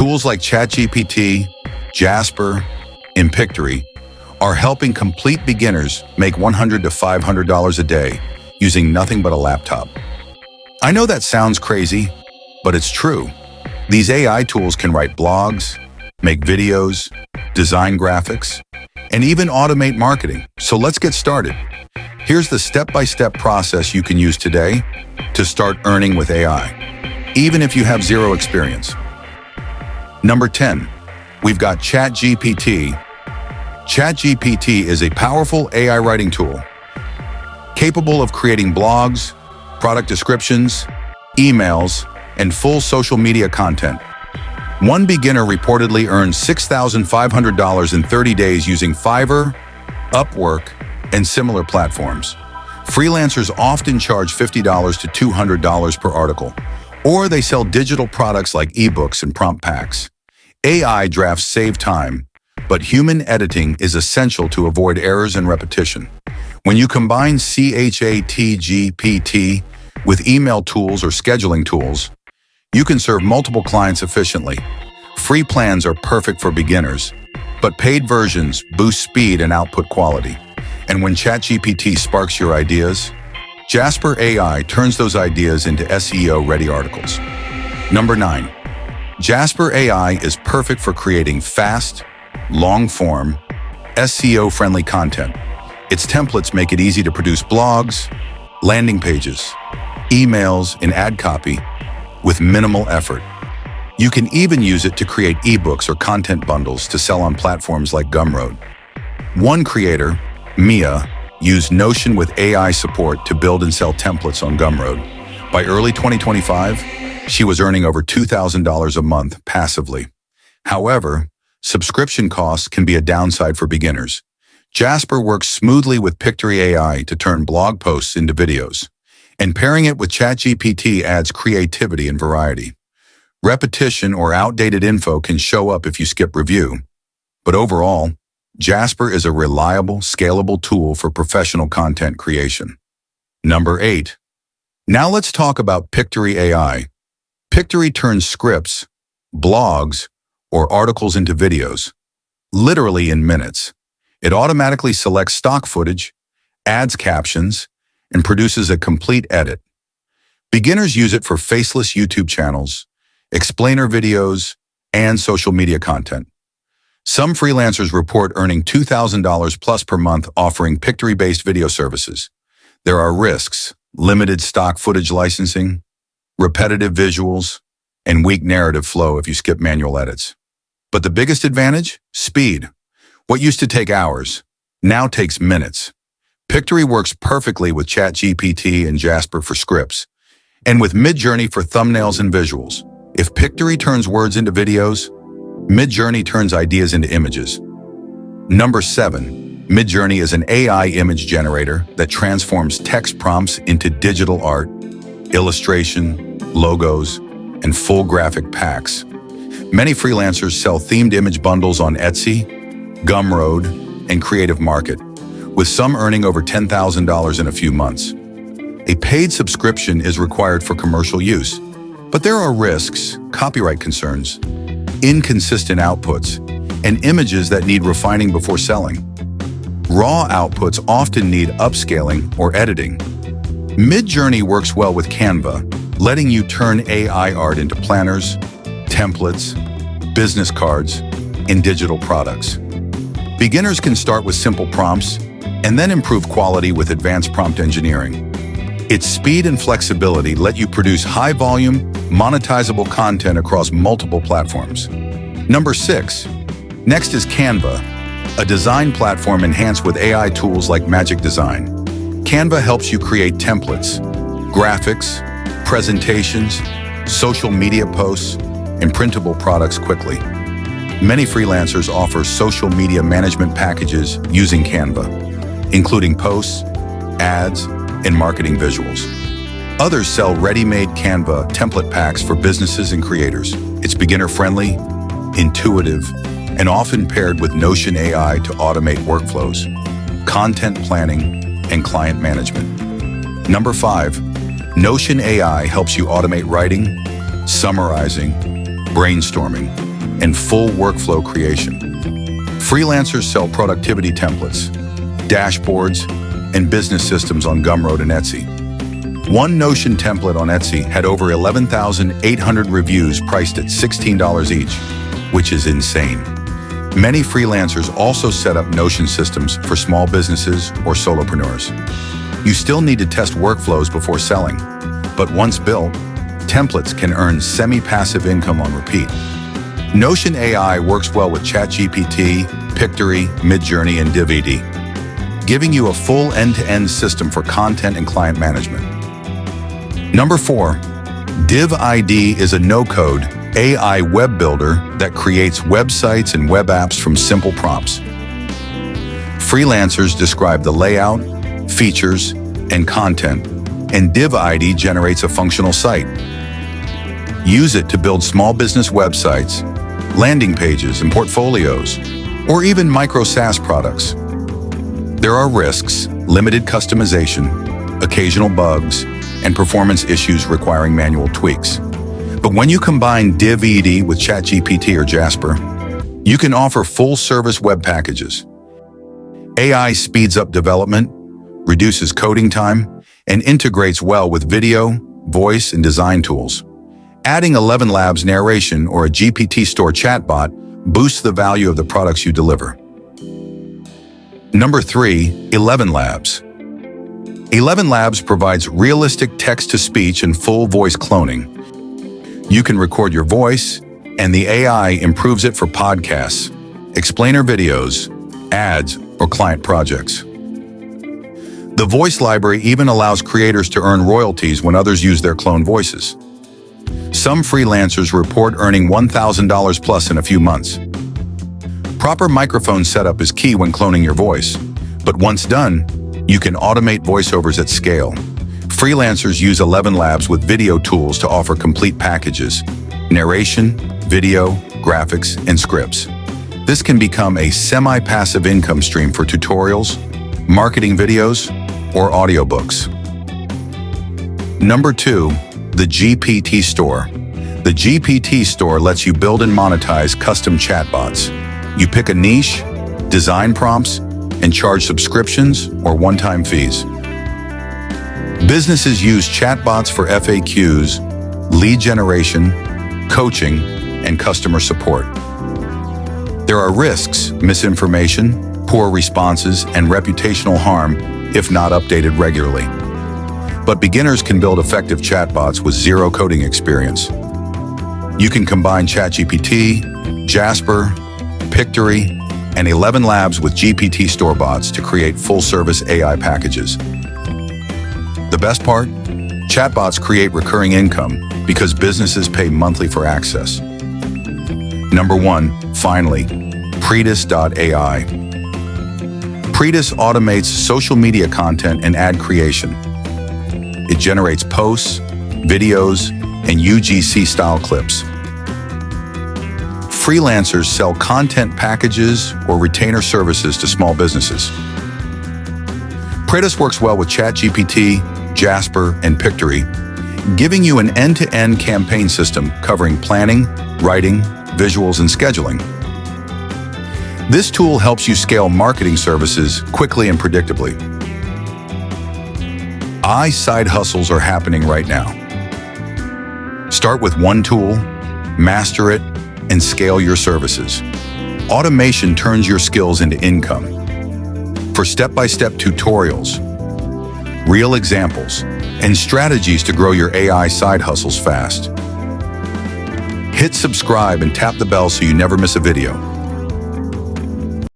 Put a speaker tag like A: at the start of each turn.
A: Tools like ChatGPT, Jasper, and Pictory are helping complete beginners make $100 to $500 a day using nothing but a laptop. I know that sounds crazy, but it's true. These AI tools can write blogs, make videos, design graphics, and even automate marketing. So let's get started. Here's the step-by-step process you can use today to start earning with AI, even if you have zero experience. Number 10, we've got ChatGPT. ChatGPT is a powerful AI writing tool, capable of creating blogs, product descriptions, emails, and full social media content. One beginner reportedly earned $6,500 in 30 days using Fiverr, Upwork, and similar platforms. Freelancers often charge $50 to $200 per article, or they sell digital products like ebooks and prompt packs. AI drafts save time, but human editing is essential to avoid errors and repetition. When you combine ChatGPT with email tools or scheduling tools, you can serve multiple clients efficiently. Free plans are perfect for beginners, but paid versions boost speed and output quality. And when ChatGPT sparks your ideas, Jasper AI turns those ideas into SEO-ready articles. Number 9. Jasper AI is perfect for creating fast, long-form, SEO-friendly content. Its templates make it easy to produce blogs, landing pages, emails, and ad copy with minimal effort. You can even use it to create ebooks or content bundles to sell on platforms like Gumroad. One creator, Mia, used Notion with AI support to build and sell templates on Gumroad. By early 2025, she was earning over $2,000 a month passively. However, subscription costs can be a downside for beginners. Jasper works smoothly with Pictory AI to turn blog posts into videos, and pairing it with ChatGPT adds creativity and variety. Repetition or outdated info can show up if you skip review, but overall, Jasper is a reliable, scalable tool for professional content creation. Number 8. Now let's talk about Pictory AI. Pictory turns scripts, blogs, or articles into videos, literally in minutes. It automatically selects stock footage, adds captions, and produces a complete edit. Beginners use it for faceless YouTube channels, explainer videos, and social media content. Some freelancers report earning $2,000 plus per month offering Pictory-based video services. There are risks: limited stock footage licensing, repetitive visuals, and weak narrative flow if you skip manual edits. But the biggest advantage? Speed. What used to take hours now takes minutes. Pictory works perfectly with ChatGPT and Jasper for scripts, and with Midjourney for thumbnails and visuals. If Pictory turns words into videos, Midjourney turns ideas into images. Number 7. Midjourney is an AI image generator that transforms text prompts into digital art, illustration, logos, and full graphic packs. Many freelancers sell themed image bundles on Etsy, Gumroad, and Creative Market, with some earning over $10,000 in a few months. A paid subscription is required for commercial use, but there are risks, copyright concerns, inconsistent outputs, and images that need refining before selling. Raw outputs often need upscaling or editing. Midjourney works well with Canva, letting you turn AI art into planners, templates, business cards, and digital products. Beginners can start with simple prompts and then improve quality with advanced prompt engineering. Its speed and flexibility let you produce high-volume, monetizable content across multiple platforms. Number 6. Next is Canva, a design platform enhanced with AI tools like Magic Design. Canva helps you create templates, graphics, presentations, social media posts, and printable products quickly. Many freelancers offer social media management packages using Canva, including posts, ads, and marketing visuals. Others sell ready-made Canva template packs for businesses and creators. It's beginner-friendly, intuitive, and often paired with Notion AI to automate workflows, content planning, and client management. Number 5, Notion AI helps you automate writing, summarizing, brainstorming, and full workflow creation. Freelancers sell productivity templates, dashboards, and business systems on Gumroad and Etsy. One Notion template on Etsy had over 11,800 reviews priced at $16 each, which is insane. Many freelancers also set up Notion systems for small businesses or solopreneurs. You still need to test workflows before selling, but once built, templates can earn semi-passive income on repeat. Notion AI works well with ChatGPT, Pictory, Midjourney, and DivID, giving you a full end-to-end system for content and client management. Number 4, DivID is a no-code AI web builder that creates websites and web apps from simple prompts. Freelancers describe the layout, features, and content, and DivID generates a functional site. Use it to build small business websites, landing pages, and portfolios, or even micro SaaS products. There are risks, limited customization, occasional bugs, and performance issues requiring manual tweaks. But when you combine DivID with ChatGPT or Jasper, you can offer full-service web packages. AI speeds up development, reduces coding time, and integrates well with video, voice, and design tools. Adding 11 Labs narration or a GPT Store chatbot boosts the value of the products you deliver. Number 3, 11 Labs. 11 Labs provides realistic text-to-speech and full voice cloning. You can record your voice, and the AI improves it for podcasts, explainer videos, ads, or client projects. The voice library even allows creators to earn royalties when others use their cloned voices. Some freelancers report earning $1,000 plus in a few months. Proper microphone setup is key when cloning your voice, but once done, you can automate voiceovers at scale. Freelancers use 11 Labs with video tools to offer complete packages, narration, video, graphics, and scripts. This can become a semi-passive income stream for tutorials, marketing videos, or audiobooks. Number 2, the GPT Store. The GPT Store lets you build and monetize custom chatbots. You pick a niche, design prompts, and charge subscriptions or one-time fees. Businesses use chatbots for FAQs, lead generation, coaching, and customer support. There are risks, misinformation, poor responses, and reputational harm if not updated regularly. But beginners can build effective chatbots with zero coding experience. You can combine ChatGPT, Jasper, Pictory, and 11 Labs with GPT Store bots to create full-service AI packages. The best part? Chatbots create recurring income because businesses pay monthly for access. Number 1, finally, Predis.ai. Predis automates social media content and ad creation. It generates posts, videos, and UGC-style clips. Freelancers sell content packages or retainer services to small businesses. Predis works well with ChatGPT, Jasper, and Pictory, giving you an end-to-end campaign system covering planning, writing, visuals, and scheduling. This tool helps you scale marketing services quickly and predictably. Side hustles are happening right now. Start with one tool, master it, and scale your services. Automation turns your skills into income. For step-by-step tutorials, real examples, and strategies to grow your AI side hustles fast, hit subscribe and tap the bell so you never miss a video.